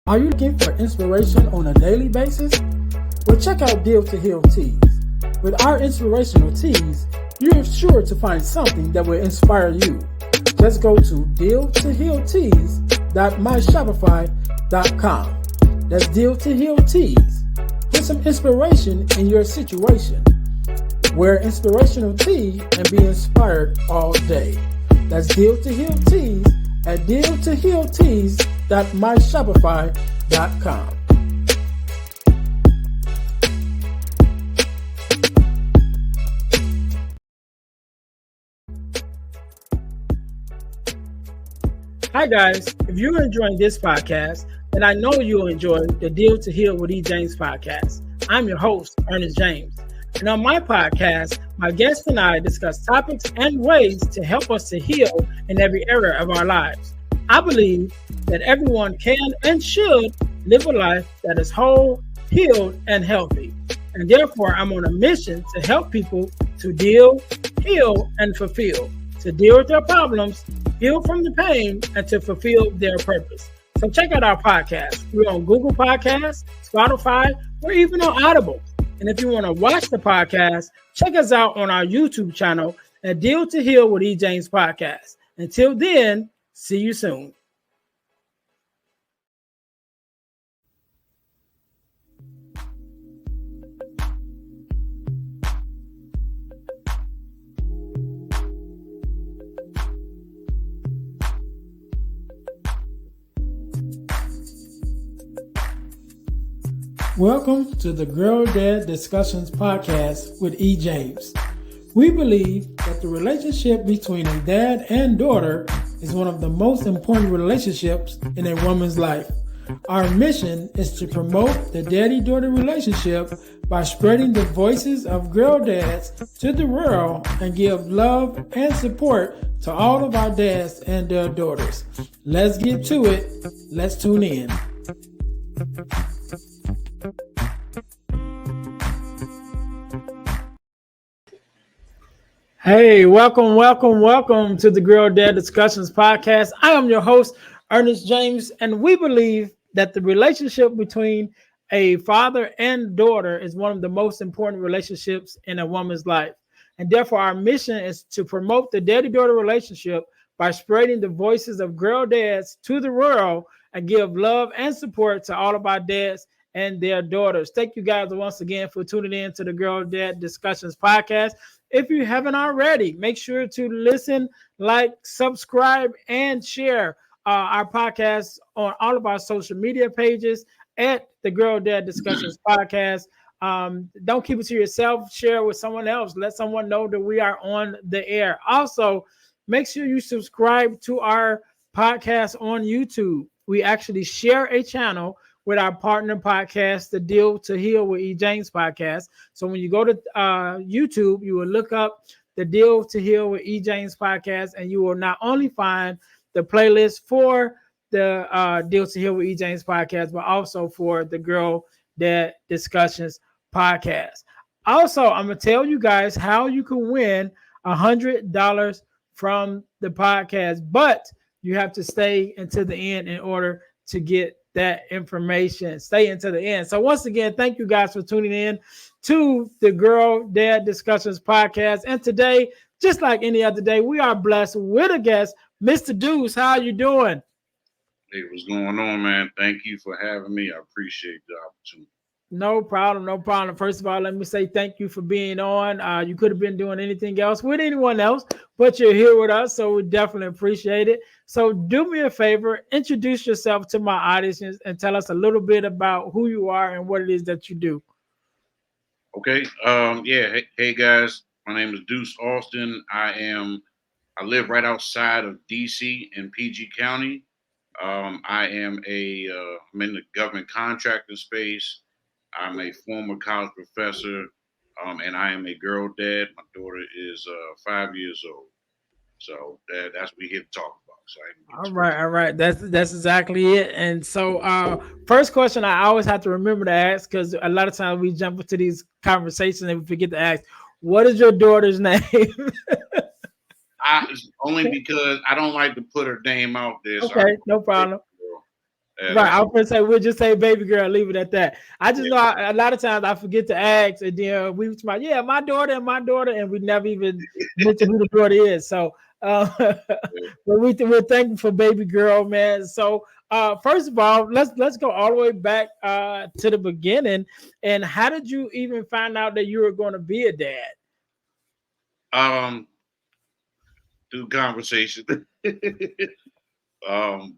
Are you looking for inspiration on a daily basis? Well, check out Deal to Heal Tees. With our inspirational tees, you're sure to find something that will inspire you. Just go to dealtohealtees.myshopify.com. That's Deal to Heal Tees. Get some inspiration in your situation. Wear inspirational tee and be inspired all day. That's Deal to Heal Tees at dealtohealtees.myshopify.com. Hi guys, if you're enjoying this podcast, then I know you'll enjoy the Deal to Heal with E. James podcast. I'm your host, Earnest James. And on my podcast, my guests and I discuss topics and ways to help us to heal in every area of our lives. I believe that everyone can and should live a life that is whole, healed, and healthy. And therefore, I'm on a mission to help people to deal, heal, and fulfill, to deal with their problems, heal from the pain, and to fulfill their purpose. So check out our podcast. We're on Google Podcasts, Spotify, or even on Audible. And if you want to watch the podcast, check us out on our YouTube channel at Deal to Heal with E. James Podcast. Until then, see you soon. Welcome to the Girl Dad Discussions podcast with E. James. We believe that the relationship between a dad and daughter is one of the most important relationships in a woman's life. Our mission is to promote the daddy-daughter relationship by spreading the voices of girl dads to the world and give love and support to all of our dads and their daughters. Let's get to it. Let's tune in. Hey, welcome to the Girl Dad Discussions podcast. I am your host, Earnest James, and we believe that the relationship between a father and daughter is one of the most important relationships in a woman's life. And therefore, our mission is to promote the daddy-daughter relationship by spreading the voices of girl dads to the world and give love and support to all of our dads and their daughters. Thank you guys once again for tuning in to the Girl Dad Discussions podcast. If you haven't already, make sure to listen, like, subscribe, and share our podcast on all of our social media pages at the Girl Dad Discussions podcast. Don't keep it to yourself. Share with someone else. Let someone know that we are on the air. Also, make sure you subscribe to our podcast on YouTube. We actually share a channel with our partner podcast, the Deal to Heal with E. James podcast. So when you go to YouTube, you will look up the Deal to Heal with E. James podcast, and you will not only find the playlist for the Deal to Heal with E. James podcast, but also for the Girl Dad Discussions podcast. Also, I'm going to tell you guys how you can win $100 from the podcast, but you have to stay until the end in order to get that information. Stay until the end. So once again, thank you guys for tuning in to the Girl Dad Discussions podcast. And today, just like any other day, we are blessed with a guest, Mr. Deuce. How are you doing? Hey, what's going on, man? Thank you for having me. I appreciate the opportunity. No problem. First of all, let me say thank you for being on. You could have been doing anything else with anyone else, but you're here with us, so we definitely appreciate it. So do me a favor, introduce yourself to my audience and tell us a little bit about who you are and what it is that you do. Okay. Hey guys, my name is Deuce Alston. I live right outside of DC in PG County. I'm in the government contracting space. I'm a former college professor, and I am a girl dad. My daughter is 5 years old. So that's what we're here to talk about. So all right. That's exactly it. And so first question I always have to remember to ask, because a lot of times we jump into these conversations and we forget to ask, what is your daughter's name? Only because I don't like to put her name out there. Okay, no problem. And Right, I was gonna say we'll just say baby girl, leave it at that. I just yeah, know a lot of times I forget to ask, and then we was like, yeah, my daughter, and we never even mention who the daughter is. So, but we're thankful for baby girl, man. So, first of all, let's go all the way back to the beginning. And how did you even find out that you were going to be a dad? um, through conversation.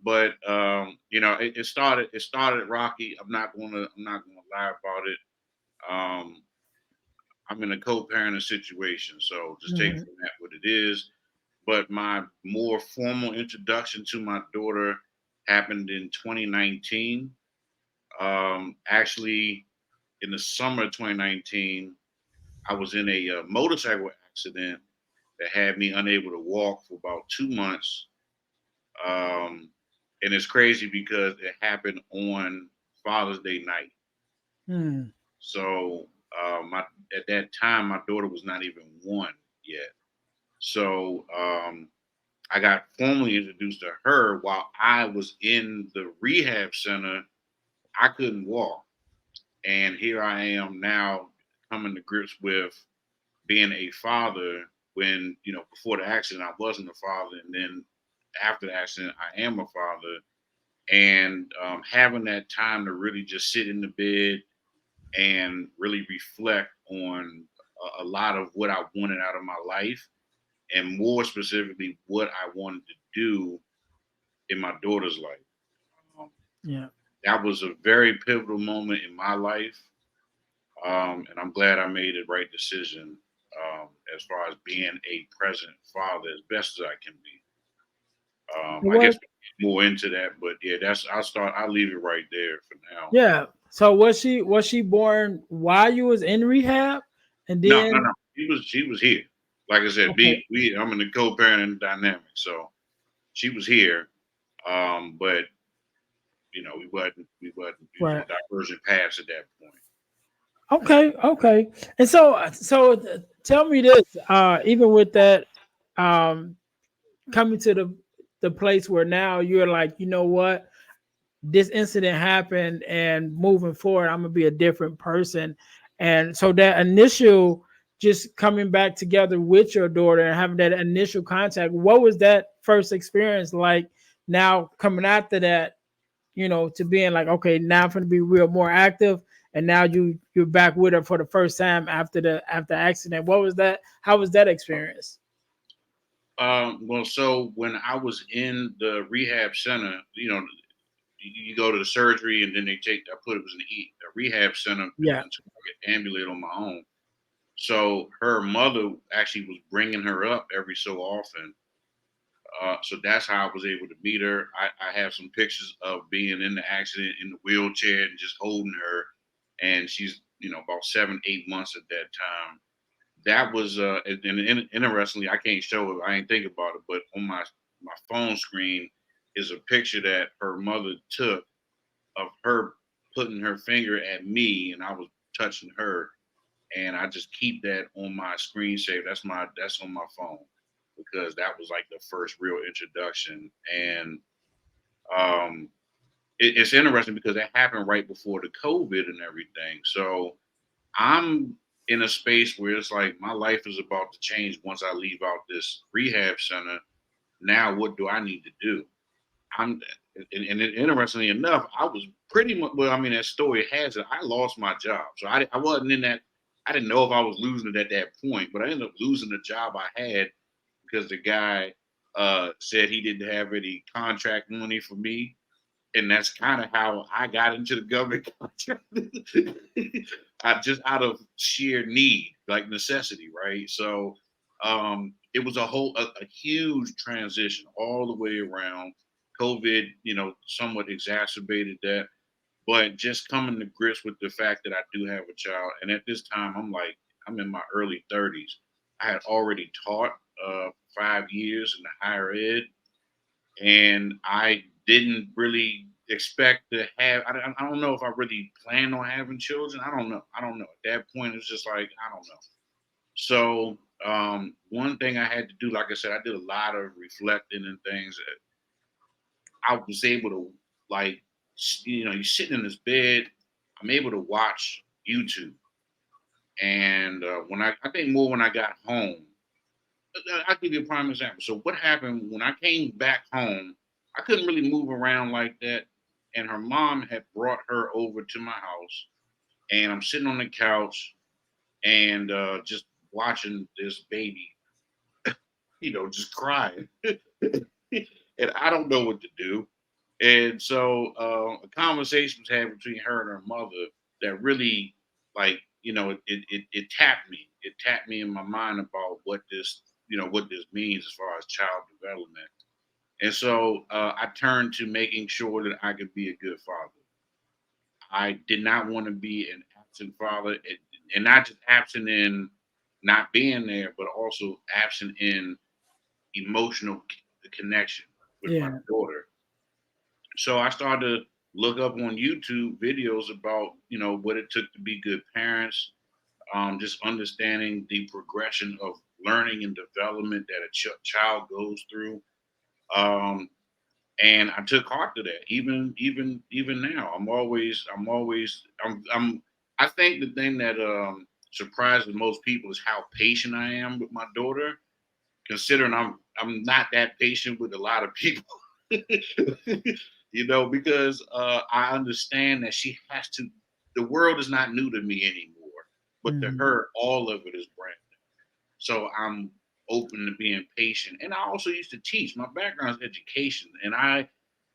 But it started rocky. I'm not gonna lie about it. Um, I'm in a co-parenting situation, so just take Mhm. from that what it is. But my more formal introduction to my daughter happened in 2019. Actually, in the summer of 2019, I was in a motorcycle accident that had me unable to walk for about 2 months. Um, and it's crazy because it happened on Father's Day night. Hmm. So my at that time, my daughter was not even one yet. So I got formally introduced to her while I was in the rehab center. I couldn't walk, and here I am now coming to grips with being a father. When before the accident, I wasn't a father, and then after the accident, I am a father. And having that time to really just sit in the bed and really reflect on a lot of what I wanted out of my life, and more specifically, what I wanted to do in my daughter's life. Um, Yeah. that was a very pivotal moment in my life, and I'm glad I made the right decision as far as being a present father as best as I can be. I guess What? more into that, but yeah, I'll leave it right there for now. Yeah. So was she born while you was in rehab, and No, no, then no. She was here. Like I said, okay, I'm in the co-parenting dynamic, so she was here. But we wasn't right. diverging paths at that point. Okay, okay. And so tell me this, even with that, um coming to the place where now you're like, you know what, this incident happened, and moving forward I'm gonna be a different person. And so that initial, just coming back together with your daughter and having that initial contact, what was that first experience like? Now coming after that, to being like, okay, now I'm gonna be real more active, and now you're back with her for the first time after accident. What was that? How was that experience? Well, so when I was in the rehab center, you go to the surgery and then I put it was in a rehab center Yeah. until I could ambulate on my own. So her mother actually was bringing her up every so often. So that's how I was able to meet her. I have some pictures of being in the accident in the wheelchair and just holding her, and she's about 7, 8 months at that time. That was interestingly, I can't show it. I ain't think about it, but on my phone screen is a picture that her mother took of her putting her finger at me, and I was touching her, and I just keep that on my screensaver. That's on my phone because that was like the first real introduction, and um, it's interesting because it happened right before the COVID and everything. So I'm in a space where it's like my life is about to change once I leave out this rehab center. Now, what do I need to do? I'm and interestingly enough, I was pretty much well. I mean, that story has it. I lost my job, so I wasn't in that. I didn't know if I was losing it at that point, but I ended up losing the job I had because the guy said he didn't have any contract money for me, and that's kind of how I got into the government contract. I just out of sheer need, like necessity, right? So it was a huge transition all the way around. COVID, somewhat exacerbated that, but just coming to grips with the fact that I do have a child, and at this time I'm in my early 30s. I had already taught 5 years in the higher ed, and I didn't really expect to have. I don't know if I really planned on having children. I don't know. At that point, it's just like I don't know. So one thing I had to do, like I said, I did a lot of reflecting and things. I was able to like you're sitting in this bed. I'm able to watch YouTube, and when I think more when I got home. I'll give you a prime example. So what happened when I came back home? I couldn't really move around like that, and her mom had brought her over to my house, and I'm sitting on the couch and just watching this baby, just crying, and I don't know what to do. And so a conversation was had between her and her mother that really, like, it tapped me. It tapped me in my mind about what this means as far as child development. And so I turned to making sure that I could be a good father. I did not want to be an absent father, and not just absent in not being there, but also absent in emotional connection with my Yeah. daughter. So I started to look up on YouTube videos about what it took to be good parents, just understanding the progression of learning and development that a child goes through. Um, and I took heart to that. Even now, I think the thing that surprises most people is how patient I am with my daughter, considering I'm not that patient with a lot of people. Because I understand that she has to. The world is not new to me anymore, but to Mhm. her, all of it is brand new. So I'm open to being patient. And I also used to teach. My background is education, and I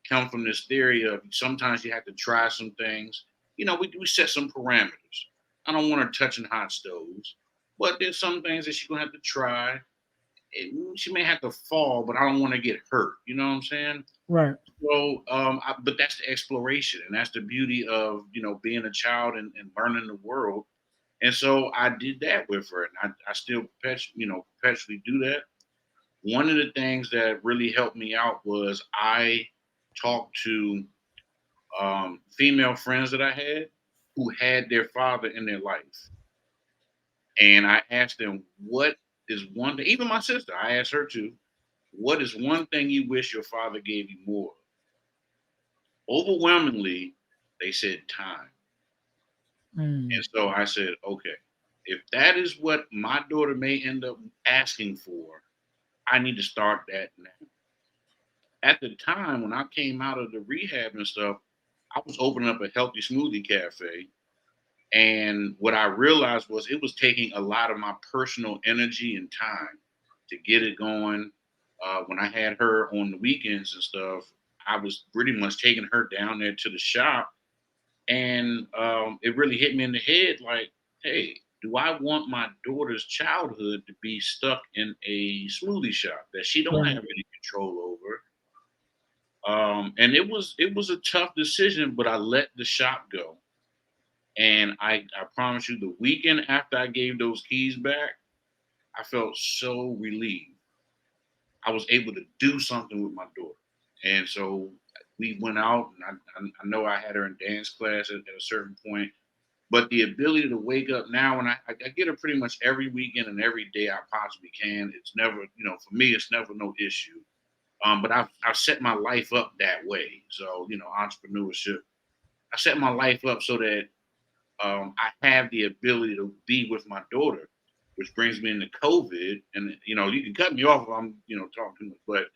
come from this theory of sometimes you have to try some things. We set some parameters. I don't want her touching hot stoves, but there's some things that she's gonna have to try. She may have to fall, but I don't want to get hurt. You know what I'm saying? Right. So, but that's the exploration, and that's the beauty of being a child and learning the world. And so I did that with her, and I still perpetually do that. One of the things that really helped me out was I talked to female friends that I had who had their father in their life, and I asked them, "What is one thing?" Even my sister, I asked her to, "What is one thing you wish your father gave you more?" Overwhelmingly, they said time. Mm. And so I said, okay, if that is what my daughter may end up asking for, I need to start that now. At the time when I came out of the rehab and stuff, I was opening up a healthy smoothie cafe. And what I realized was it was taking a lot of my personal energy and time to get it going. When I had her on the weekends and stuff, I was pretty much taking her down there to the shop. And it really hit me in the head like, hey, do I want my daughter's childhood to be stuck in a smoothie shop that she don't Right. have any control over? And it was a tough decision, but I let the shop go. And I promise you, the weekend after I gave those keys back, I felt so relieved. I was able to do something with my daughter. And so we went out, and I know I had her in dance class at a certain point. But the ability to wake up now, and I get it pretty much every weekend and every day I possibly can. It's never, for me, it's never no issue. But I've set my life up that way. So, entrepreneurship. I set my life up so that I have the ability to be with my daughter, which brings me into COVID. And, you can cut me off if I'm, talking too much. But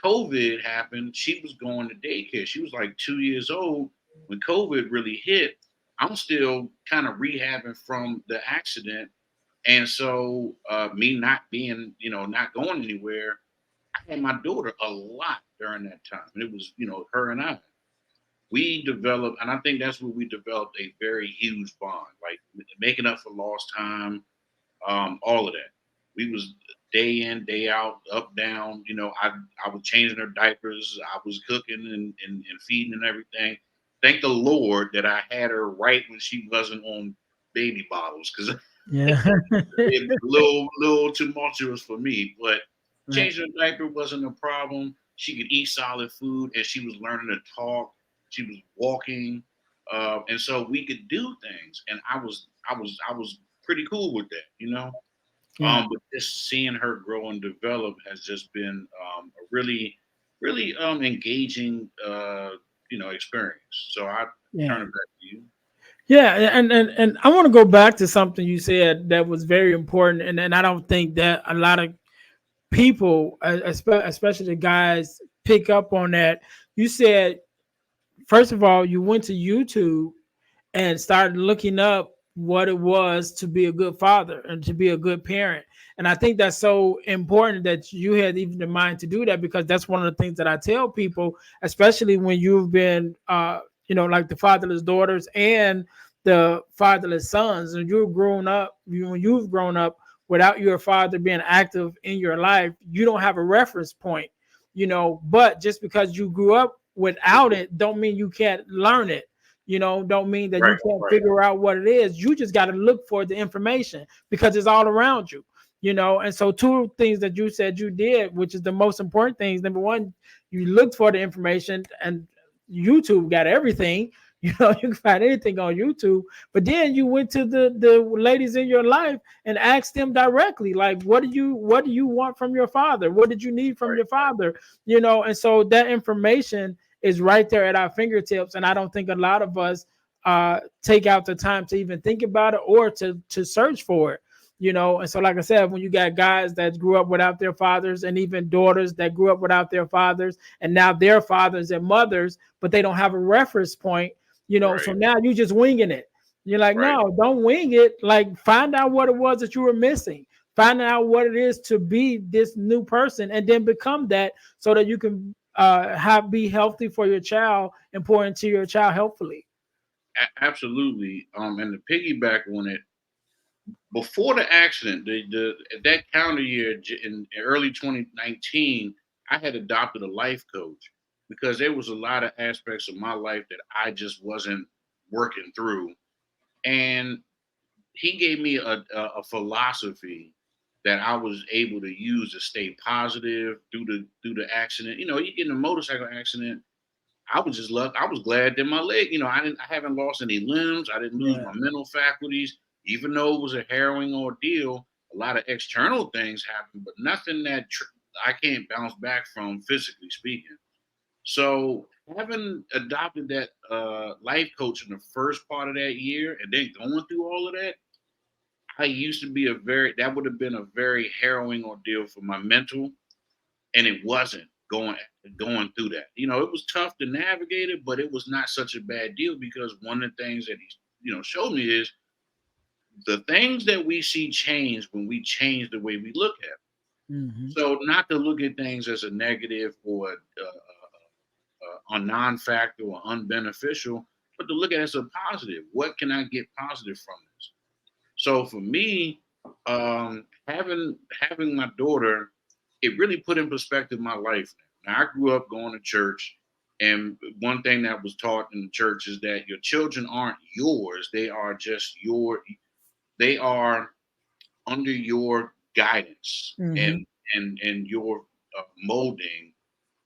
COVID happened, she was going to daycare. She was like 2 years old when COVID really hit. I'm still kind of rehabbing from the accident. And so, me not being, not going anywhere, I had my daughter a lot during that time. And it was, her and I. We developed, and I think that's where we developed a very huge bond, like making up for lost time, all of that. We was day in, day out, up, down. I was changing her diapers, I was cooking and feeding and everything. Thank the Lord that I had her right when she wasn't on baby bottles, because Yeah. it was a little tumultuous for me. But Right. changing her diaper wasn't a problem. She could eat solid food, and she was learning to talk. She was walking, and so we could do things. And I was pretty cool with that. Yeah. But just seeing her grow and develop has just been a really, really engaging experience. So I Yeah. turn it back to you. Yeah, and I want to go back to something you said that was very important, and I don't think that a lot of people, especially guys, pick up on that. You said, first of all, you went to YouTube and started looking up what it was to be a good father and to be a good parent. And I think that's so important that you had even the mind to do that, because that's one of the things that I tell people, especially when you've been, like the fatherless daughters and the fatherless sons, and when you've grown up without your father being active in your life, you don't have a reference point, but just because you grew up without it, don't mean you can't learn it, don't mean that you Right, can't right, figure out what it is. You just got to look for the information because it's all around you, And so, two things that you said you did, which is the most important things. Number one, you looked for the information, and YouTube got everything. You can find anything on YouTube. But then you went to the ladies in your life and asked them directly, like, what do you want from your father? What did you need from right. your father? And so that information is right there at our fingertips. And I don't think a lot of us take out the time to even think about it or to search for it. And so, like I said, when you got guys that grew up without their fathers, and even daughters that grew up without their fathers, and now their fathers and mothers, but they don't have a reference point, so Right, now you just winging it. You're like, right. no, don't wing it. Like, find out what it was that you were missing. Find out what it is to be this new person, and then become that, so that you can be healthy for your child and pour into your child helpfully. Absolutely. And to piggyback on it, before the accident, that calendar year in early 2019, I had adopted a life coach because there was a lot of aspects of my life that I just wasn't working through, and he gave me a philosophy that I was able to use to stay positive through the accident. You get in a motorcycle accident, I was just luck. I was glad that my leg, I haven't lost any limbs. I didn't lose Yeah. my mental faculties, even though it was a harrowing ordeal. A lot of external things happened, but nothing that I can't bounce back from, physically speaking. So having adopted that life coach in the first part of that year, and then going through all of that, I used to be that would have been a very harrowing ordeal for my mental, and it wasn't going through that. It was tough to navigate it, but it was not such a bad deal because one of the things that he showed me is the things that we see change when we change the way we look at it. Hmm. So not to look at things as a negative or a non-factor or unbeneficial, but to look at it as a positive. What can I get positive from this? So for me, having my daughter, it really put in perspective my life. Now, I grew up going to church, and one thing that was taught in the church is that your children aren't yours; they are just they are under your guidance Hmm. and your molding,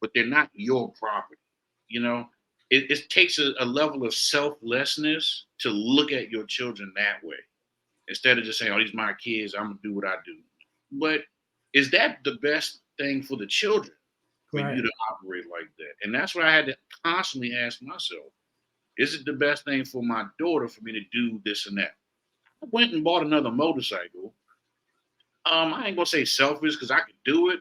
but they're not your property. You know, it takes a level of selflessness to look at your children that way instead of just saying, "Oh, these are my kids. I'm gonna do what I do." But is that the best thing for the children for you Right. to operate like that? And that's what I had to constantly ask myself: is it the best thing for my daughter for me to do this and that? I went and bought another motorcycle. I ain't gonna say selfish because I could do it,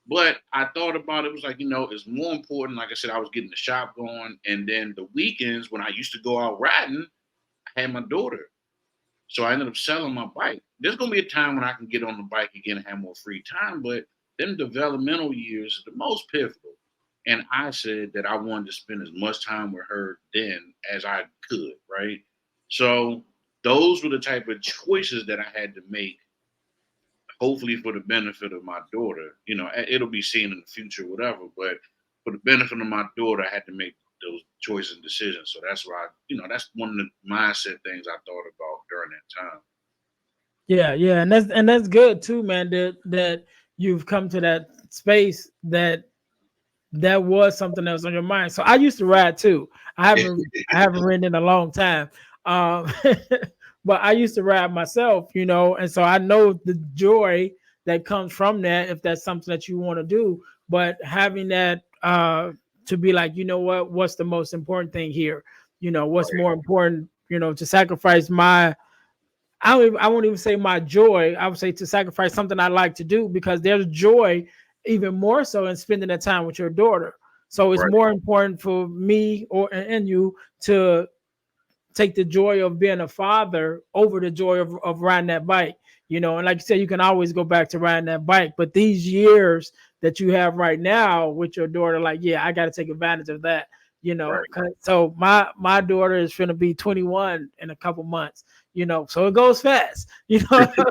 but I thought about it. It was like, it's more important. Like I said, I was getting the shop going, and then the weekends when I used to go out riding, I had my daughter. So I ended up selling my bike. There's gonna be a time when I can get on the bike again and have more free time, but them developmental years are the most pivotal. And I said that I wanted to spend as much time with her then as I could, right? So those were the type of choices that I had to make, hopefully for the benefit of my daughter. It'll be seen in the future, whatever, but for the benefit of my daughter, I had to make those choices and decisions. So that's why, that's one of the mindset things I thought about during that time. Yeah, yeah, and that's good too, man. That you've come to that space that was something that was on your mind. So I used to ride too. I haven't ridden in a long time. Um, but I used to ride myself, and so I know the joy that comes from that if that's something that you want to do. But having that to be like, you know what, what's the most important thing here? What's Right. more important? To sacrifice my I won't even say my joy. I would say to sacrifice something I like to do, because there's joy even more so in spending that time with your daughter. So it's Right. more important for me or and you to take the joy of being a father over the joy of riding that bike. And like you said, you can always go back to riding that bike. But these years that you have right now with your daughter, like, yeah, I got to take advantage of that. Right. So my daughter is going to be 21 in a couple months. So it goes fast. What I'm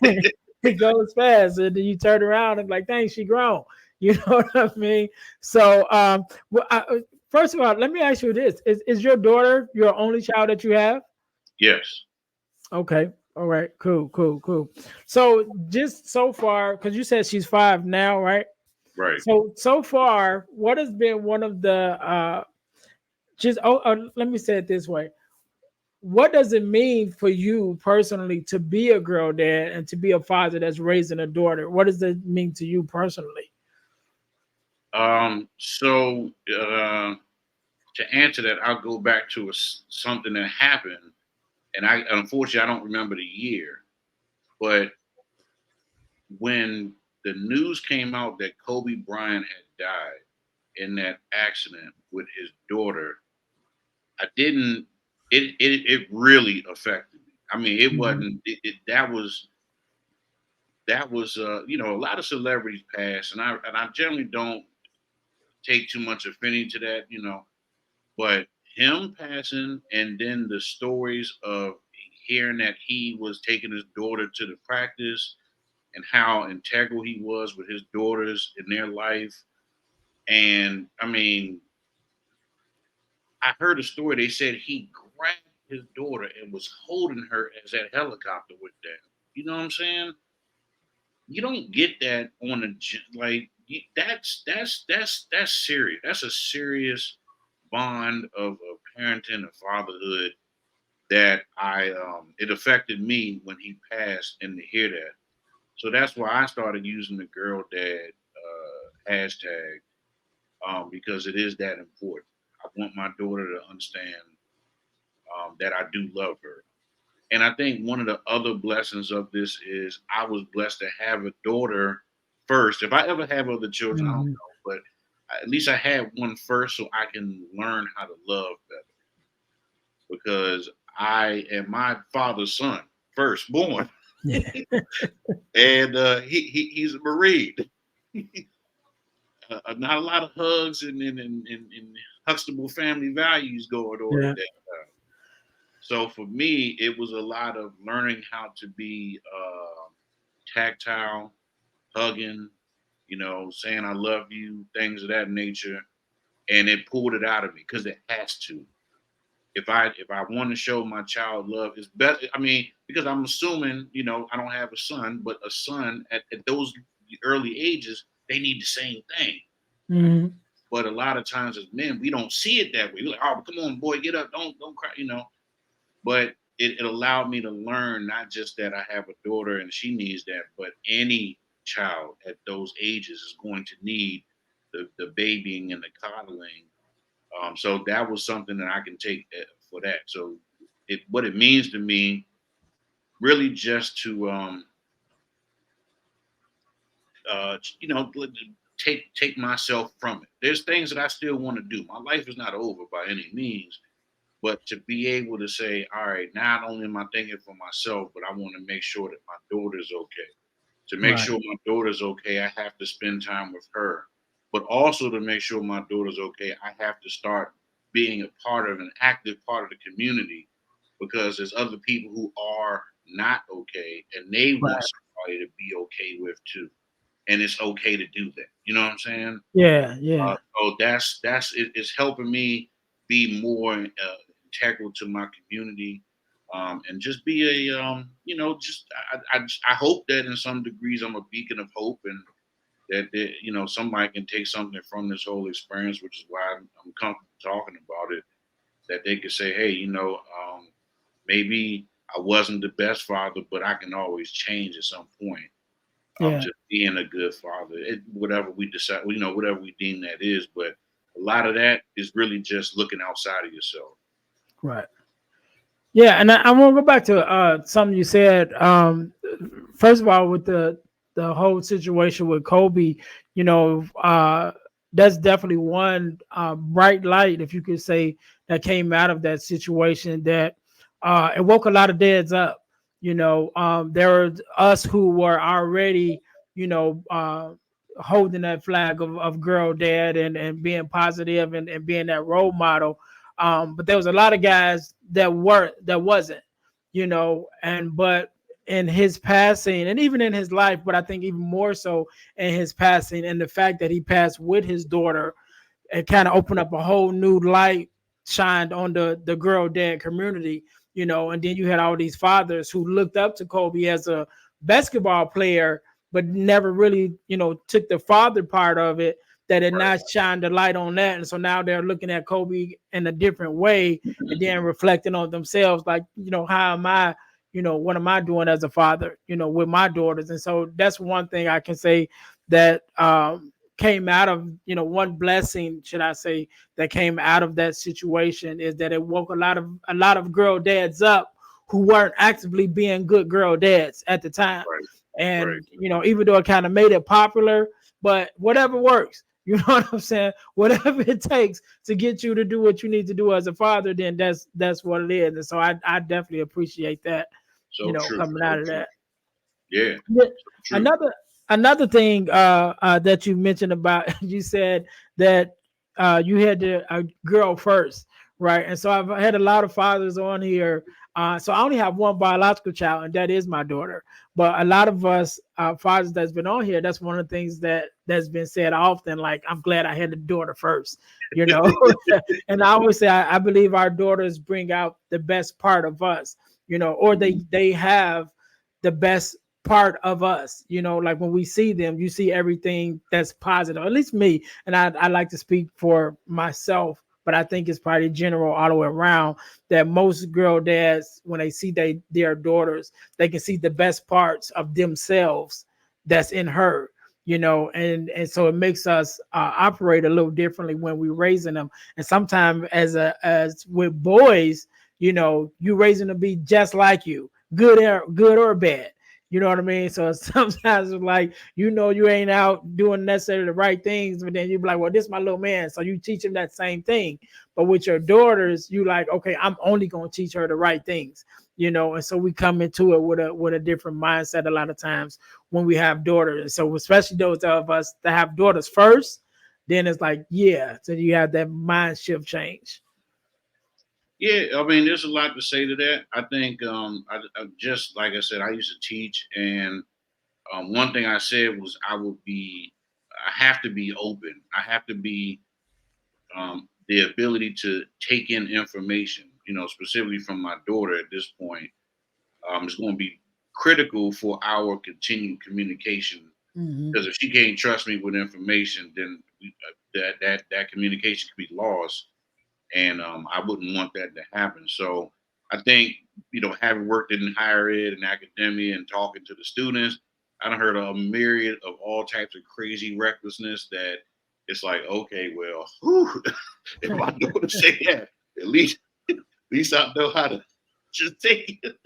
saying? It goes fast, and then you turn around and like, dang, she grown. You know what I mean? So, well, first of all, let me ask you this: is your daughter your only child that you have? Yes. Okay. All right. Cool. Cool. Cool. So just so far, because you said she's 5 now, right? Right. So far, what has been one of the just let me say it this way: what does it mean for you personally to be a girl dad and to be a father that's raising a daughter? What does it mean to you personally? So to answer that, I'll go back to something that happened, and I unfortunately I don't remember the year, but when the news came out that Kobe Bryant had died in that accident with his daughter, I didn't. It really affected me. I mean, it Mhm. wasn't. That was a lot of celebrities pass, and I generally don't take too much offending to that, but him passing, and then the stories of hearing that he was taking his daughter to the practice and how integral he was with his daughters in their life. And I mean, I heard a story. They said he grabbed his daughter and was holding her as that helicopter went down. You know what I'm saying? You don't get that on like that's serious. That's a serious bond of parenting and fatherhood that I it affected me when he passed, and to hear that. So that's why I started using the girl dad hashtag, because it is that important. I want my daughter to understand that I do love her. And I think one of the other blessings of this is I was blessed to have a daughter first. If I ever have other children, I don't Mhm. know, but at least I had one first so I can learn how to love better, because I am my father's son, firstborn, Yeah. and he's a Marine. Not a lot of hugs and Huxtable family values going on at Yeah. that time. So for me, it was a lot of learning how to be tactile, hugging, saying I love you, things of that nature, and it pulled it out of me because it has to. If I want to show my child love, it's better. I mean, because I'm assuming, I don't have a son, but a son at those early ages, they need the same thing. Mhm. But a lot of times as men, we don't see it that way. We're like, oh, come on, boy, get up, don't cry. But it allowed me to learn not just that I have a daughter and she needs that, but any child at those ages is going to need the babying and the coddling. So that was something that I can take for that. So what it means to me, really, just to take myself from it. There's things that I still want to do. My life is not over by any means, but to be able to say, all right, not only am I thinking for myself, but I want to make sure that my daughter's okay. To make Right. sure my daughter's okay, I have to spend time with her. But also to make sure my daughter's okay, I have to start being a part of an active part of the community, because there's other people who are not okay and they want Right. somebody to be okay with too. And it's okay to do that. You know what I'm saying? Yeah. Yeah. So it's helping me be more integral to my community, and just be just I hope that in some degrees I'm a beacon of hope, and that somebody can take something from this whole experience, which is why I'm comfortable talking about it. That they could say, hey, maybe I wasn't the best father, but I can always change at some point. Yeah. Just being a good father, whatever we decide, whatever we deem that is. But a lot of that is really just looking outside of yourself. Right. Yeah, and I want to go back to something you said. First of all, with the whole situation with Kobe, you know, that's definitely one bright light, if you could say, that came out of that situation. That it woke a lot of dads up. You know, there were us who were already, you know, holding that flag of girl dad and being positive and being that role model. But there was a lot of guys that wasn't, you know, and but in his passing and even in his life, but I think even more so in his passing and the fact that he passed with his daughter, it kind of opened up a whole new light shined on the girl dad community, you know. And then you had all these fathers who looked up to Kobe as a basketball player, but never really, you know, took the father part of it, that had Right. not shined the light on that. And so now they're looking at Kobe in a different way and then reflecting on themselves, like, you know, how am I, you know, what am I doing as a father, you know, with my daughters? And so that's one thing I can say that came out of, you know, one blessing, should I say, that came out of that situation, is that it woke a lot of girl dads up who weren't actively being good girl dads at the time. Right. Right. And you know, even though it kind of made it popular, but whatever works, you know what I'm saying? Whatever it takes to get you to do what you need to do as a father, then that's what it is. And so I definitely appreciate that, you So know, true. coming So out of true. that. Yeah. Yeah. So true. Another thing that you mentioned about, you said that you had a girl first, right? And so I've had a lot of fathers on here. So I only have one biological child, and that is my daughter. But a lot of us fathers that's been on here, that's one of the things that's been said often. Like, I'm glad I had the daughter first, you know. And I always say I believe our daughters bring out the best part of us, you know, or they have the best part of us, you know. Like when we see them, you see everything that's positive, at least me. And I like to speak for myself, but I think it's probably general all the way around, that most girl dads, when they see their daughters, they can see the best parts of themselves that's in her, you know. And so it makes us operate a little differently when we're raising them. And sometimes as with boys, you know, you raising them to be just like you, good or bad. You know what I mean? So sometimes it's like, you know, you ain't out doing necessarily the right things, but then you be like, well, this is my little man. So you teach him that same thing. But with your daughters, you like, okay, I'm only gonna teach her the right things, you know. And so we come into it with a different mindset a lot of times when we have daughters. So especially those of us that have daughters first, then it's like, yeah, so you have that mind shift change. Yeah, I mean, there's a lot to say to that. I think, I just like I said, I used to teach, and one thing I said was I have to be open. I have to be the ability to take in information. You know, specifically from my daughter at this point, is going to be critical for our continued communication. Hmm. Because if she can't trust me with information, then that communication could be lost, and I wouldn't want that to happen. So I think, having worked in higher ed and academia and talking to the students, I done heard a myriad of all types of crazy recklessness that it's like, okay, well, whew, if my daughter say that, at least I know how to just take it.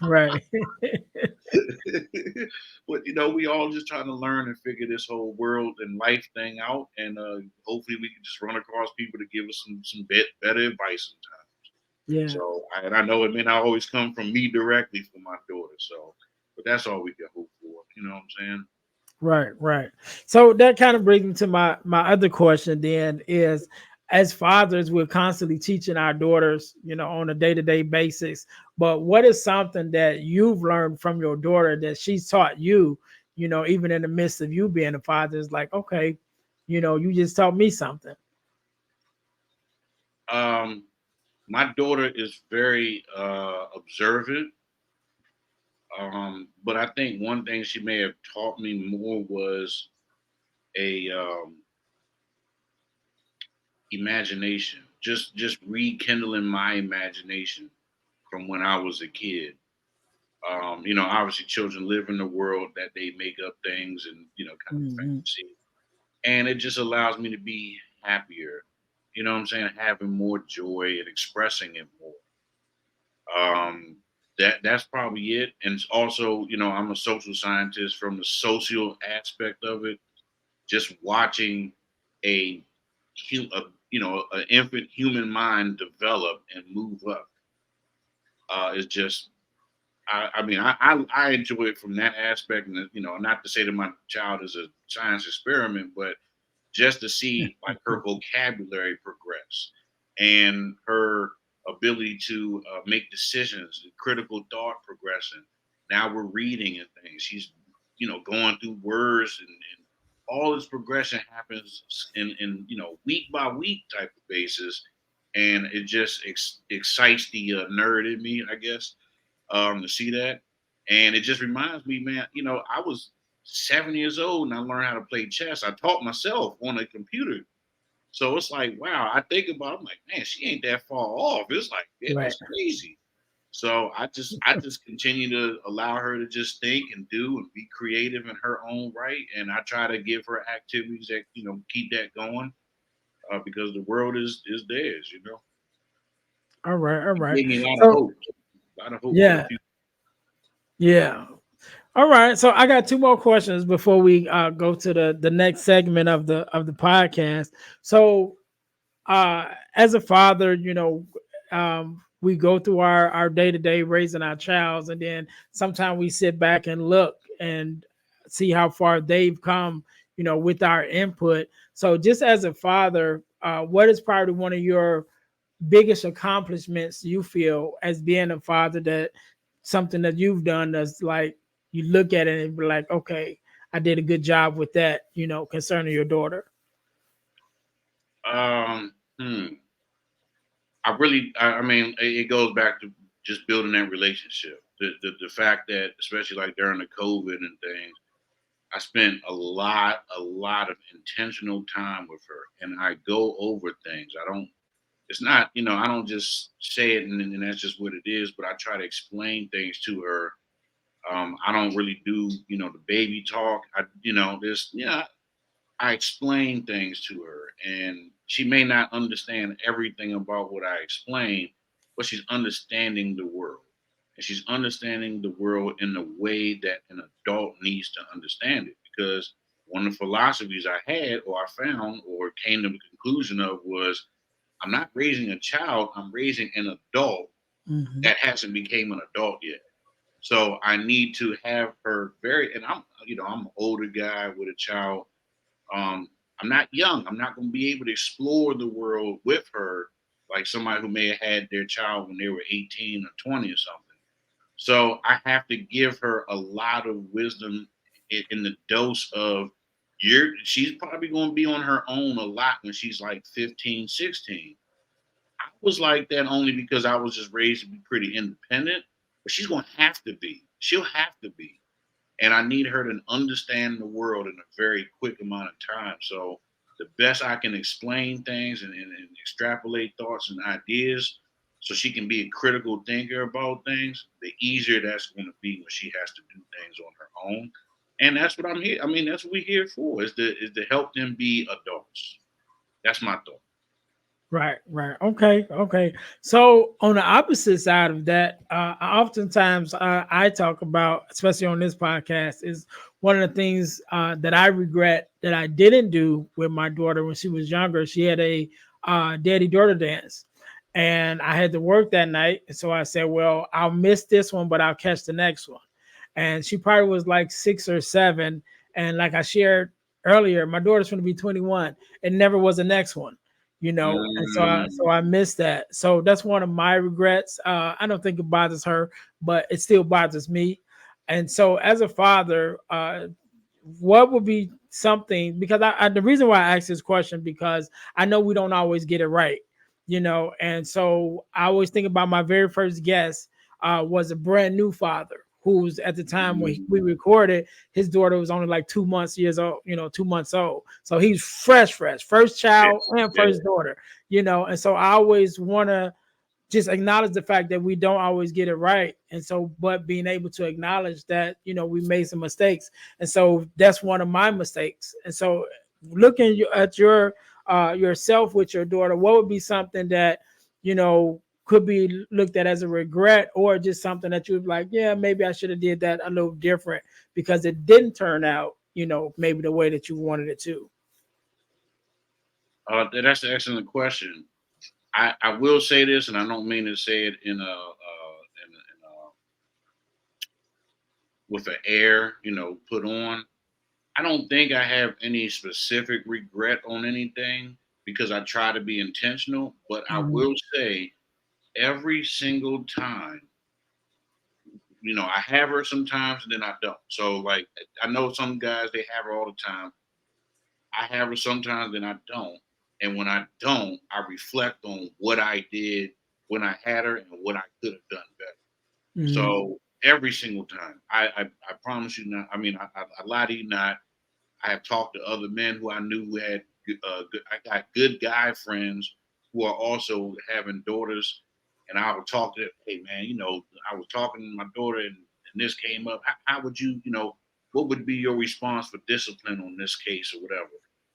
Right. But we all just trying to learn and figure this whole world and life thing out, and hopefully we can just run across people to give us some better advice sometimes. Yeah. So, and I know it may not always come from me directly for my daughter. So, but that's all we can hope for. You know what I'm saying? Right, right. So that kind of brings me to my other question then is, as fathers, we're constantly teaching our daughters, you know, on a day-to-day basis. But what is something that you've learned from your daughter that she's taught you, you know, even in the midst of you being a father, is like, okay, you know, you just taught me something. Um, my daughter is very observant. But I think one thing she may have taught me more was a imagination. Just rekindling my imagination from when I was a kid. Obviously children live in the world that they make up things and kind of Hmm. fantasy, and it just allows me to be happier. You know what I'm saying? Having more joy and expressing it more. That's probably it. And it's also, I'm a social scientist from the social aspect of it. Just watching a, an infant human mind develop and move up is just. I enjoy it from that aspect, and not to say that my child is a science experiment, but just to see like her vocabulary progress and her ability to make decisions, critical thought progression. Now we're reading and things. She's going through words and all this progression happens in week by week type of basis, and it just excites the nerd in me, I guess, to see that. And it just reminds me, man, I was 7 years old and I learned how to play chess. I taught myself on a computer. So it's like, wow, I think about it, I'm like, man, she ain't that far off. It's like, yeah, Right. that's crazy. So I just continue to allow her to just think and do and be creative in her own right. And I try to give her activities that, keep that going because the world is theirs, All right. All It right. gave me So a lot of hope for the yeah, future. yeah. All right. So I got two more questions before we go to the next segment of the podcast. So as a father, we go through our day to day raising our child, and then sometimes we sit back and look and see how far they've come, with our input. So just as a father, what is probably one of your biggest accomplishments you feel as being a father, that something that you've done that's like you look at it and be like, okay, I did a good job with that, concerning your daughter. Um, hmm. I mean, it goes back to just building that relationship. The fact that, especially like during the COVID and things, I spent a lot of intentional time with her, and I go over things. I don't. It's not, I don't just say it and that's just what it is. But I try to explain things to her. I don't really do, the baby talk. There's, I explain things to her, and she may not understand everything about what I explain, but she's understanding the world. And she's understanding the world in the way that an adult needs to understand it. Because one of the philosophies I had, or I found, or came to the conclusion of was I'm not raising a child, I'm raising an adult Mhm. that hasn't became an adult yet. So I need to have her and I'm an older guy with a child. I'm not young. I'm not going to be able to explore the world with her like somebody who may have had their child when they were 18 or 20 or something. So I have to give her a lot of wisdom in the dose of she's probably going to be on her own a lot when she's like 15, 16. I was like that only because I was just raised to be pretty independent, but she's going to have to be. She'll have to be, and I need her to understand the world in a very quick amount of time. So the best I can explain things and extrapolate thoughts and ideas so she can be a critical thinker about things, the easier that's going to be when she has to do things on her own. And that's what I'm here. I mean, that's what we're here for, is to help them be adults. That's my thought. Right, right. Okay, okay. So on the opposite side of that, oftentimes I talk about, especially on this podcast, is one of the things that I regret that I didn't do with my daughter when she was younger. She had a daddy daughter dance, and I had to work that night. So I said, well, I'll miss this one, but I'll catch the next one. And she probably was like 6 or 7. And like I shared earlier, my daughter's going to be 21. It never was the next one, and so Mm, I missed that. So that's one of my regrets. I don't think it bothers her, but it still bothers me. And so as a father, what would be something, because the reason why I asked this question, because I know we don't always get it right, and so I always think about my very first guest was a brand new father who's at the time when we mm, recorded, his daughter was only like 2 months years old, 2 months old. So he's fresh, first child yes, and yes. first daughter, and so I always want to just acknowledge the fact that we don't always get it right. And so, but being able to acknowledge that, we made some mistakes. And so that's one of my mistakes. And so looking at your yourself with your daughter, what would be something that could be looked at as a regret, or just something that you'd like, yeah, maybe I should have did that a little different because it didn't turn out, maybe the way that you wanted it to? That's an excellent question. I will say this, and I don't mean to say it in a with an air, put on. I don't think I have any specific regret on anything because I try to be intentional. But I Mhm. will say every single time, I have her sometimes and then I don't. So like I know some guys they have her all the time. I have her sometimes and I don't. And when I don't, I reflect on what I did when I had her and what I could have done better. Mhm. So every single time, I promise you not. I mean, I lie to you not. I have talked to other men who I knew who had good. I got good guy friends who are also having daughters, and I would talk to them. Hey man, I was talking to my daughter, and this came up. How would you, what would be your response for discipline on this case or whatever?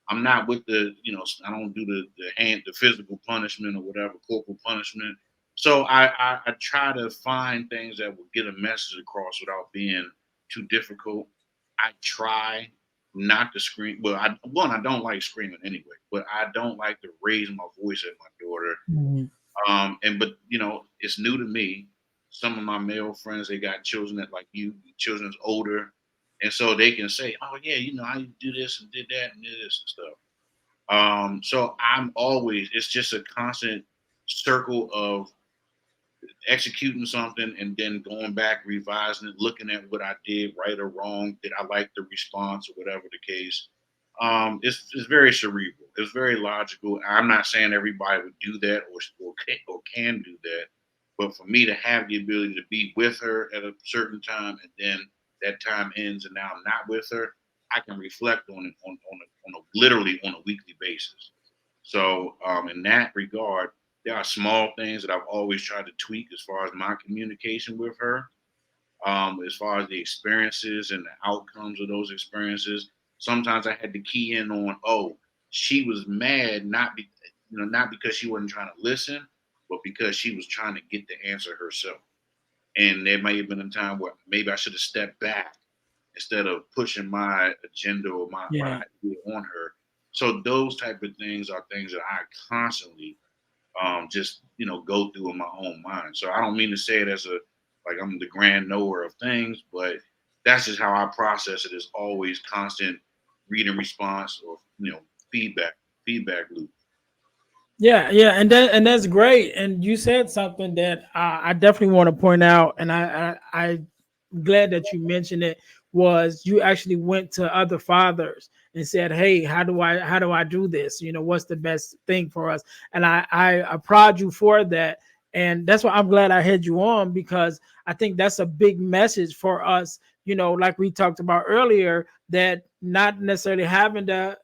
I'm not with I don't do the physical punishment or whatever, corporal punishment. So I try to find things that will get a message across without being too difficult. I try not to scream. Well, I don't like screaming anyway, but I don't like to raise my voice at my daughter. Mhm. And but it's new to me. Some of my male friends they got children that like you, children's older, and so they can say, "Oh yeah, I do this and did that and did this and stuff." So I'm always it's just a constant circle of executing something and then going back, revising it, looking at what I did right or wrong. Did I like the response or whatever the case? It's very cerebral. It's very logical. I'm not saying everybody would do that or can do that, but for me to have the ability to be with her at a certain time and then that time ends and now I'm not with her, I can reflect on it on a literally on a weekly basis. So in that regard, there are small things that I've always tried to tweak as far as my communication with her, as far as the experiences and the outcomes of those experiences. Sometimes I had to key in on, oh, she was mad not because she wasn't trying to listen, but because she was trying to get the answer herself. And there may have been a time where maybe I should have stepped back instead of pushing my agenda or my Yeah. idea on her. So those type of things are things that I constantly just go through in my own mind. So I don't mean to say it as a like I'm the grand knower of things, but that's just how I process it. Is always constant read and response or feedback feedback loop. Yeah, yeah, and that's great. And you said something that I definitely want to point out, and I'm glad that you mentioned it. Was you actually went to other fathers and said, "Hey, how do I do this? What's the best thing for us?" And I applaud you for that, and that's why I'm glad I had you on, because I think that's a big message for us. Like we talked about earlier, that not necessarily having the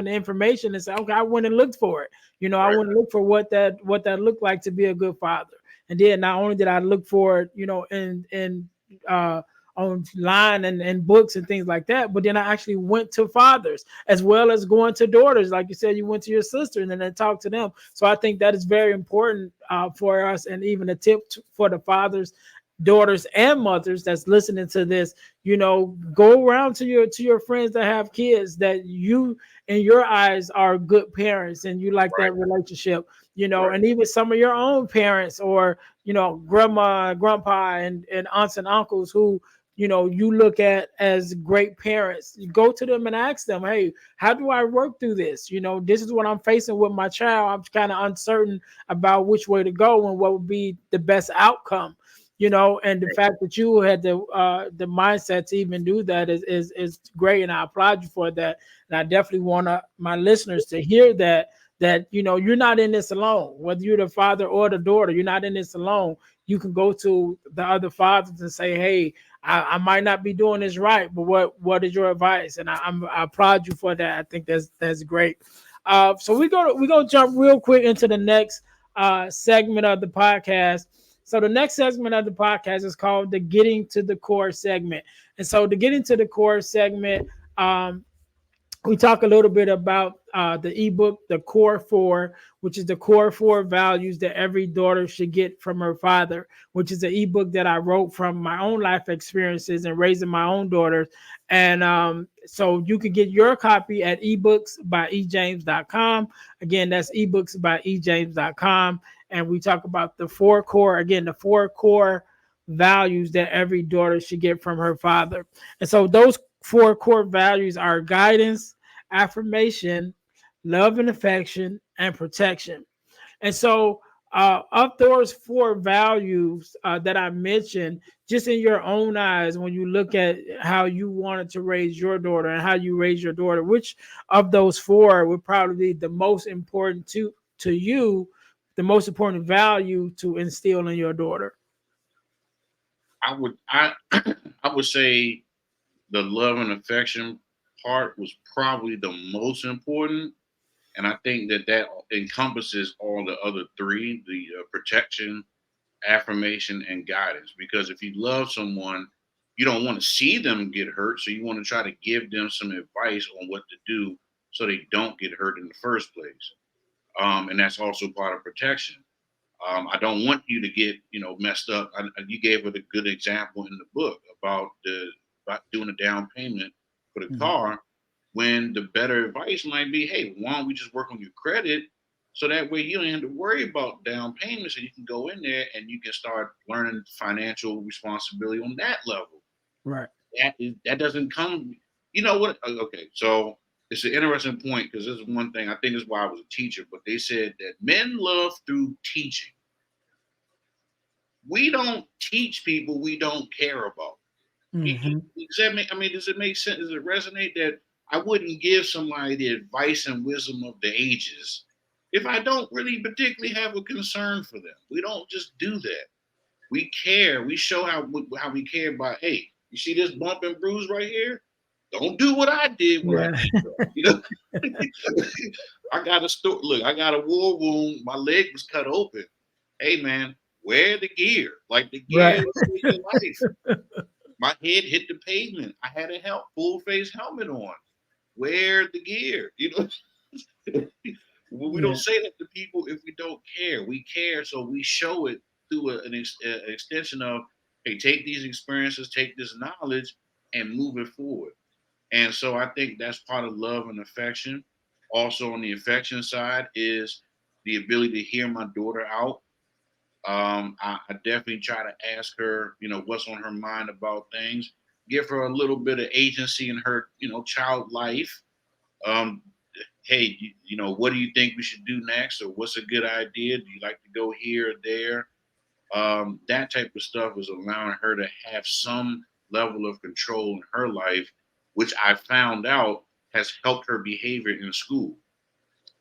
information and say, "Okay, I went and looked for it." I Right. want to look for what that looked like to be a good father. And then not only did I look for it, in uh online and books and things like that, but then I actually went to fathers as well as going to daughters. Like you said, you went to your sister and then talked to them. So I think that is very important for us, and even a tip for the fathers, daughters, and mothers that's listening to this. Go around to your friends that have kids that you in your eyes are good parents, and you like Right. that relationship. Right. And even some of your own parents, or grandma, grandpa, and aunts and uncles who you look at as great parents. You go to them and ask them, "Hey, how do I work through this? This is what I'm facing with my child. I'm kind of uncertain about which way to go and what would be the best outcome." And the Right. fact that you had the mindset to even do that is great, and I applaud you for that. And I definitely want my listeners to hear that you're not in this alone. Whether you're the father or the daughter, you're not in this alone. You can go to the other fathers and say, "Hey, I might not be doing this right, but what is your advice?" And I applaud you for that. I think that's great. So we're gonna jump real quick into the next segment of the podcast. So the next segment of the podcast is called the Getting to the Core segment. And so the Getting to the Core segment, um, we talk a little bit about the ebook, The Core Four, which is the core four values that every daughter should get from her father, which is an ebook that I wrote from my own life experiences and raising my own daughters. And so you can get your copy at ebooksbyejames.com. Again, that's ebooksbyejames.com. And we talk about the four core values that every daughter should get from her father. And so those four core values are guidance, affirmation, love and affection, and protection. And so, of those four values that I mentioned, just in your own eyes, when you look at how you wanted to raise your daughter and how you raise your daughter, which of those four would probably be the most important to you, the most important value to instill in your daughter? I I would say the love and affection part was probably the most important, and I think that that encompasses all the other three: the protection, affirmation, and guidance. Because if you love someone, you don't want to see them get hurt, so you want to try to give them some advice on what to do so they don't get hurt in the first place. And that's also part of protection. I don't want you to get messed up. You gave it a good example in the book about doing a down payment for the Mhm. car, when the better advice might be, hey, why don't we just work on your credit so that way you don't have to worry about down payments, and you can go in there and you can start learning financial responsibility on that level. Right. That doesn't come. You know what? Okay, so it's an interesting point because this is one thing I think is why I was a teacher. But they said that men love through teaching. We don't teach people we don't care about. Hmm. Does that make? I mean, does it make sense? Does it resonate that I wouldn't give somebody the advice and wisdom of the ages if I don't really particularly have a concern for them? We don't just do that. We care. We show how we care about. Hey, you see this bump and bruise right here? Don't do what I did when I Yeah. did that. You know, I got a story. Look, I got a war wound. My leg was cut open. Hey, man, wear the gear. Like the gear Right. will save your life. My head hit the pavement. I had a full face helmet on. Wear the gear. Well, we don't Yeah. say that to people if we don't care. We care, so we show it through an extension of, hey, take these experiences, take this knowledge, and move it forward. And so I think that's part of love and affection. Also, on the affection side, is the ability to hear my daughter out. I definitely try to ask her, what's on her mind about things. Give her a little bit of agency in her, child life. Um, hey, what do you think we should do next, or what's a good idea? Do you like to go here or there? That type of stuff is allowing her to have some level of control in her life, which I found out has helped her behavior in school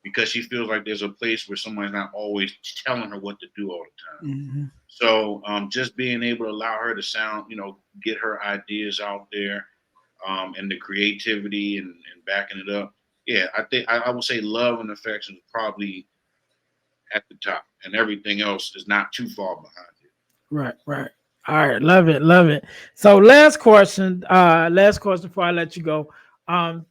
because she feels like there's a place where somebody's not always telling her what to do all the time. Hmm. So just being able to allow her to get her ideas out there, and the creativity and backing it up. Yeah, I think I would say love and affection is probably at the top, and everything else is not too far behind it. Right. Right. All right. Love it. Love it. So last question. Last question before I let you go. Um,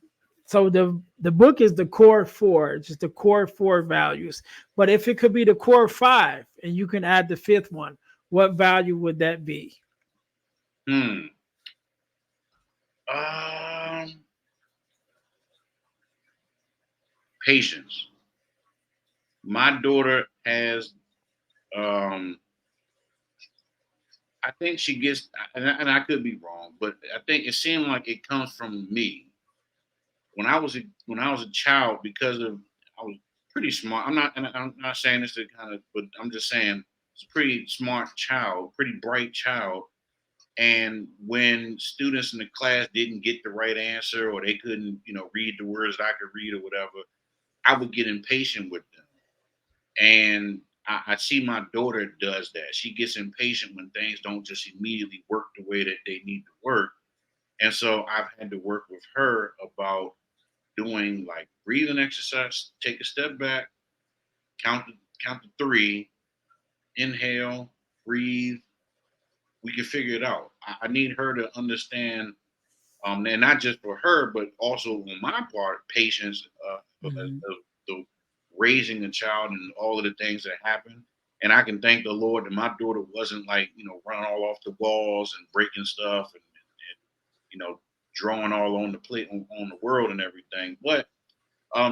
so the book is the core four, just the core four values. But if it could be the core five, and you can add the fifth one, what value would that be? Hmm. Um, Patience. My daughter has. Um, I think she gets, and I could be wrong, but I think it seemed like it comes from me. When I was a child, because of I was pretty smart. I'm not saying this to kind of, but I'm just saying it's a pretty smart child, pretty bright child. And when students in the class didn't get the right answer, or they couldn't, read the words that I could read or whatever, I would get impatient with them. And I see my daughter does that. She gets impatient when things don't just immediately work the way that they need to work. And so I've had to work with her about doing like breathing exercise, take a step back, count to, count to three, inhale, breathe. We can figure it out. I need her to understand. And not just for her, but also on my part, patience Mhm. of the raising a child and all of the things that happen. And I can thank the Lord that my daughter wasn't like, running all off the walls and breaking stuff and drawing all on the plate on the world and everything. But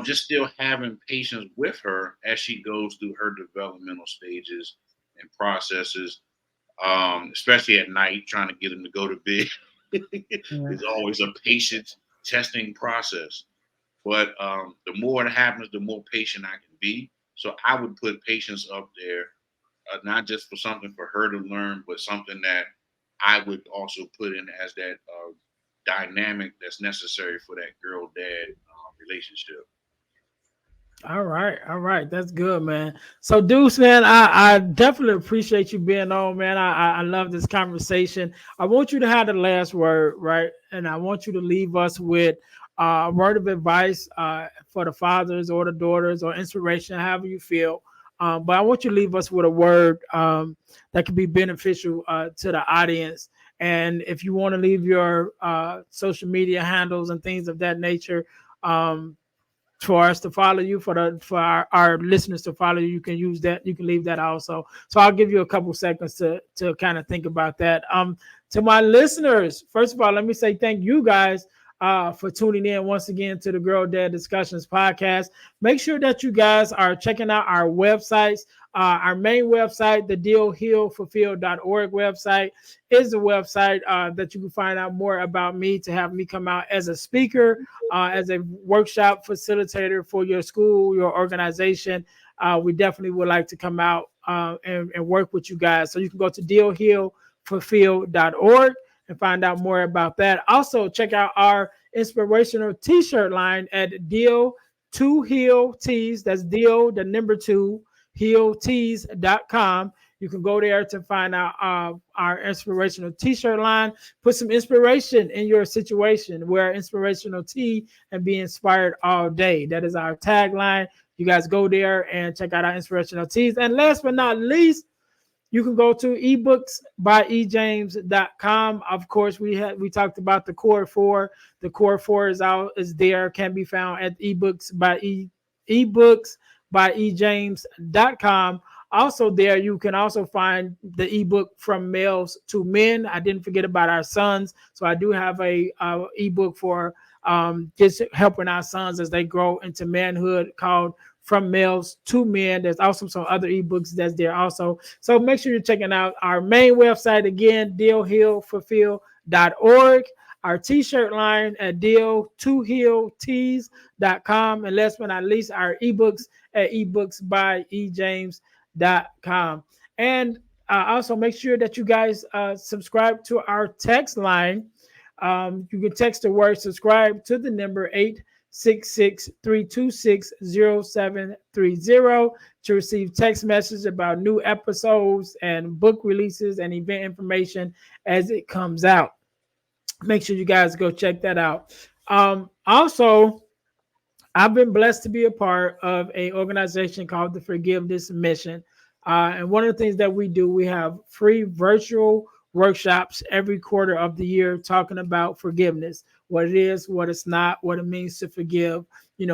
just still having patience with her as she goes through her developmental stages and processes, especially at night, trying to get him to go to bed Yeah. is always a patience testing process. But the more it happens, the more patient I can be. So I would put patience up there, not just for something for her to learn, but something that I would also put in as that dynamic that's necessary for that girl dad relationship. All right, that's good, man. So, Deuce, man, I definitely appreciate you being on, man. I love this conversation. I want you to have the last word, right? And I want you to leave us with a word of advice for the fathers or the daughters or inspiration, however you feel. But I want you to leave us with a word that can be beneficial to the audience. And if you want to leave your social media handles and things of that nature, um, for us to follow you, for our listeners to follow you, you can use that. You can leave that also. So I'll give you a couple seconds to kind of think about that. To my listeners, first of all, let me say thank you guys for tuning in once again to the Girl Dad Discussions podcast. Make sure that you guys are checking out our websites. Our main website, the dealhealfulfill.org website, is the website that you can find out more about me, to have me come out as a speaker, as a workshop facilitator for your school, your organization. We definitely would like to come out and work with you guys. So you can go to dealhealfulfill.org and find out more about that. Also, check out our inspirational t-shirt line at Deal to Heal Tees. That's Deal, the number two, healtees.com. You can go there to find out our inspirational t-shirt line. Put some inspiration in your situation. Wear inspirational tee and be inspired all day. That is our tagline. You guys go there and check out our inspirational tees. And last but not least, you can go to ebooksbyejames.com. Of course, we talked about the core four. The core four is there, can be found at ebooksbyejames.com. Also there, you can also find the ebook From Males to Men. I didn't forget about our sons, so I do have a ebook for just helping our sons as they grow into manhood, called From Males to Men. There's also some other ebooks that's there also. So make sure you're checking out our main website again, dealhealfulfill.org. Our t-shirt line at deal2healtees.com. And last but not least, our ebooks at ebooksbyejames.com. And also make sure that you guys subscribe to our text line. You can text the word subscribe to the number 866-326-0730 to receive text messages about new episodes and book releases and event information as it comes out. Make sure you guys go check that out. Also, I've been blessed to be a part of an organization called the Forgiveness Mission. And one of the things that we do, we have free virtual workshops every quarter of the year talking about forgiveness, what it is, what it's not, what it means to forgive,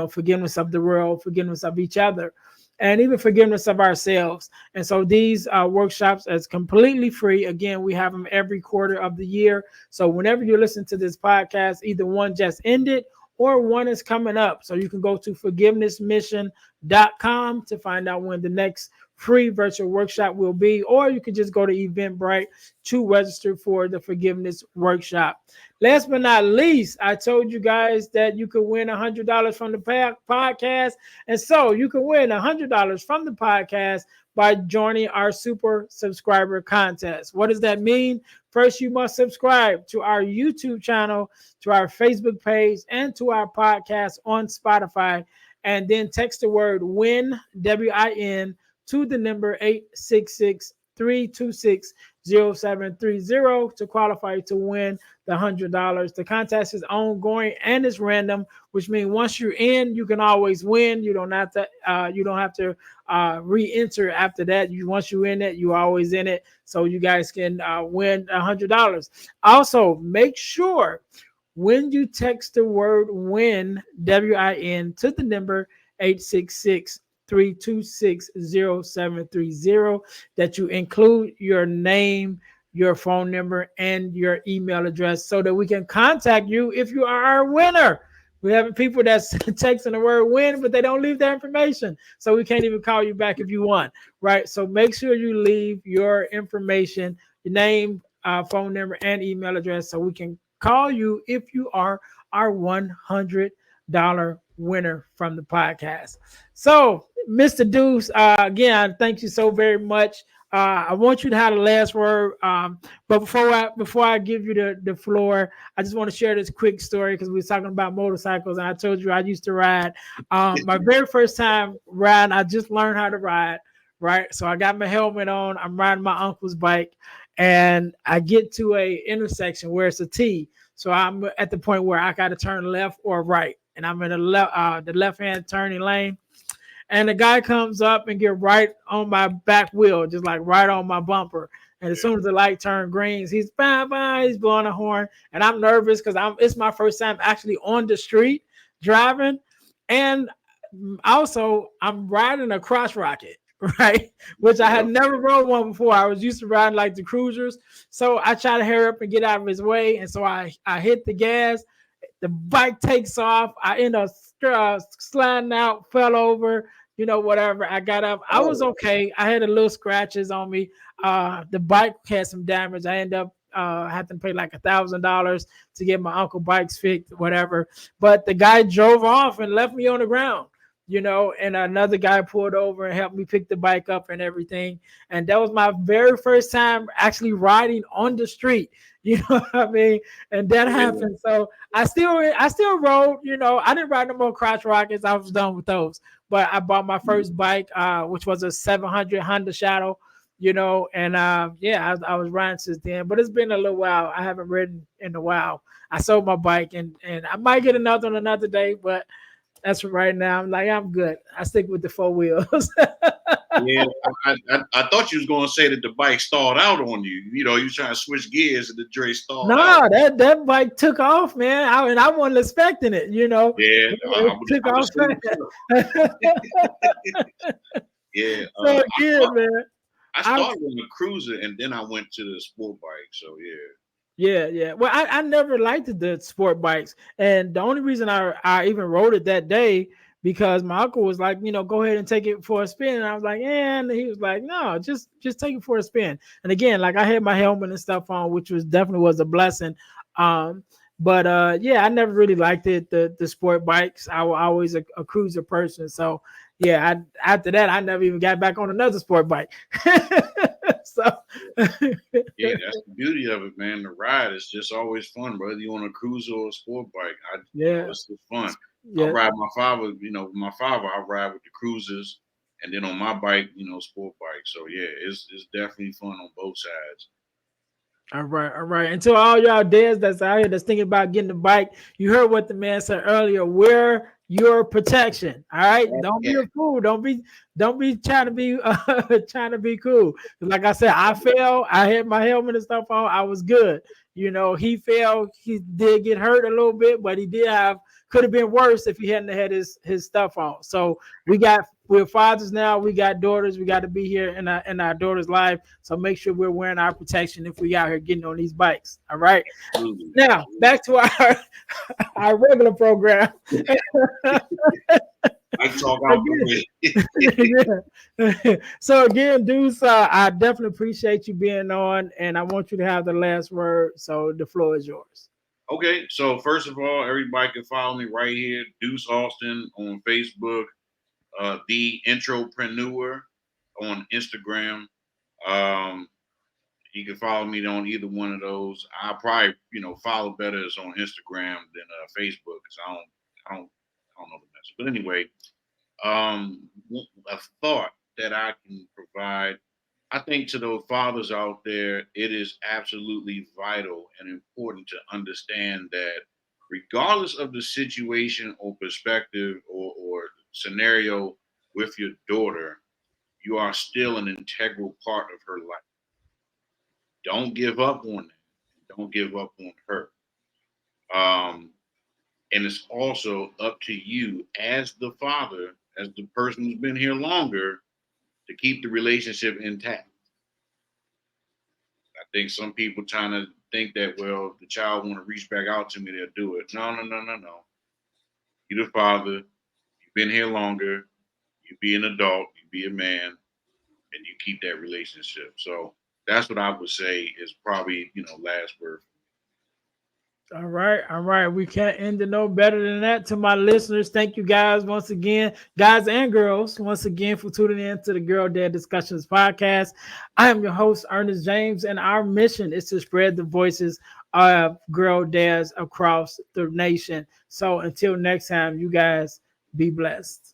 forgiveness of the world, forgiveness of each other, and even forgiveness of ourselves. And so these workshops is completely free. Again, we have them every quarter of the year. So whenever you listen to this podcast, either one just ended or one is coming up. So you can go to forgivenessmission.com to find out when the next free virtual workshop will be, or you can just go to Eventbrite to register for the forgiveness workshop. Last but not least, I told you guys that you could win $100 from the podcast. And so you can win $100 from the podcast by joining our super subscriber contest. What does that mean? First, you must subscribe to our YouTube channel, to our Facebook page, and to our podcast on Spotify. And then text the word WIN, WIN, to the number 866-326-0730 to qualify to win the $100. The contest is ongoing and it's random, which means once you're in, you can always win. You don't have to re-enter after that. Once you're in it, you're always in it. So you guys can win $100. Also, make sure when you text the word win, WIN, to the number 866-326-0730, that you include your name, your phone number, and your email address so that we can contact you if you are our winner. We have people that's texting the word win, but they don't leave their information. So we can't even call you back if you won, right? So make sure you leave your information, your name, phone number, and email address so we can call you if you are our $100 winner from the podcast. So, Mr. Deuce, again, thank you so very much. I want you to have the last word. But before I give you the floor, I just want to share this quick story because we were talking about motorcycles, and I told you I used to ride. My very first time riding, I just learned how to ride. Right, so I got my helmet on. I'm riding my uncle's bike, and I get to a intersection where it's a T. So I'm at the point where I got to turn left or right, and I'm in the left hand turning lane. And the guy comes up and get right on my back wheel, just like right on my bumper. And as soon as the light turned green, he's bang bang, he's blowing a horn, and I'm nervous because it's my first time actually on the street driving, and also I'm riding a cross rocket, right? Which I had never rode one before. I was used to riding like the cruisers, so I try to hurry up and get out of his way, and so I hit the gas. The bike takes off. I end up sliding out, fell over, whatever. I got up. I was okay. I had a little scratches on me. The bike had some damage. I ended up having to pay like $1,000 to get my uncle bikes fixed, whatever. But the guy drove off and left me on the ground. And another guy pulled over and helped me pick the bike up and everything. And that was my very first time actually riding on the street. You know what I mean? And that happened. So I still rode, I didn't ride no more crotch rockets. I was done with those. But I bought my first bike, which was a 700 Honda Shadow, and I was riding since then. But it's been a little while. I haven't ridden in a while. I sold my bike, and I might get another one another day, but that's for right now. I'm good. I stick with the four wheels. Yeah, I thought you was gonna say that the bike stalled out on you. You was trying to switch gears and the Dre stalled out. No, that bike took off, man. I wasn't expecting it. Yeah, It took off fast. Yeah, So again, man. I started on the cruiser and then I went to the sport bike. So Yeah. Well, I never liked the sport bikes, and the only reason I even rode it that day because my uncle was like, go ahead and take it for a spin, and I was like, yeah, and he was like, no, just take it for a spin. And again, like I had my helmet and stuff on, which was definitely was a blessing. But yeah, I never really liked it, the sport bikes. I was always a cruiser person, so yeah. After that, I never even got back on another sport bike. So yeah, that's the beauty of it, man. The ride is just always fun, whether you on a cruiser or a sport bike. It's just fun. I ride my father. I ride with the cruisers, and then on my bike, sport bike. So yeah, it's definitely fun on both sides. All right. And to all y'all dads that's out here that's thinking about getting a bike, you heard what the man said earlier. Wear your protection. All right. Don't be a fool. Don't be trying to be trying to be cool. Like I said, I fell. I had my helmet and stuff on. I was good. He fell. He did get hurt a little bit, but he could have been worse if he hadn't had his stuff on. So we're fathers now. We got daughters. We got to be here in our daughter's life. So make sure we're wearing our protection if we out here getting on these bikes. All right. Absolutely. Now back to our regular program. I talk out the way. So again, Deuce, I definitely appreciate you being on, and I want you to have the last word. So the floor is yours. Okay, so first of all, everybody can follow me right here, Deuce Alston on Facebook, the Intropreneur on Instagram. You can follow me on either one of those. I probably, follow better is on Instagram than Facebook because I don't know the message. But anyway, a thought that I can provide. I think to those fathers out there, it is absolutely vital and important to understand that regardless of the situation or perspective or scenario with your daughter, you are still an integral part of her life. Don't give up on that. Don't give up on her. And it's also up to you as the father, as the person who's been here longer, to keep the relationship intact. I think some people trying to think that, well, if the child want to reach back out to me, they'll do it. No. You're the father. You've been here longer. You be an adult. You be a man, and you keep that relationship. So that's what I would say is probably, last word. All right. We can't end it no better than that. To my listeners, thank you guys once again, guys and girls, once again for tuning in to the Girl Dad Discussions podcast. I am your host, Earnest James, and our mission is to spread the voices of girl dads across the nation. So until next time, you guys be blessed.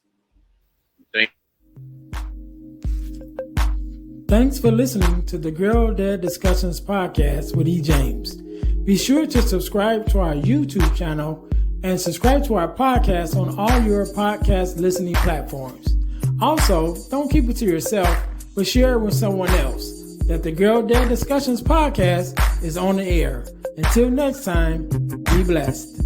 Thanks for listening to the Girl Dad Discussions podcast with E. James. Be sure to subscribe to our YouTube channel and subscribe to our podcast on all your podcast listening platforms. Also, don't keep it to yourself, but share it with someone else that the Girl Dad Discussions podcast is on the air. Until next time, be blessed.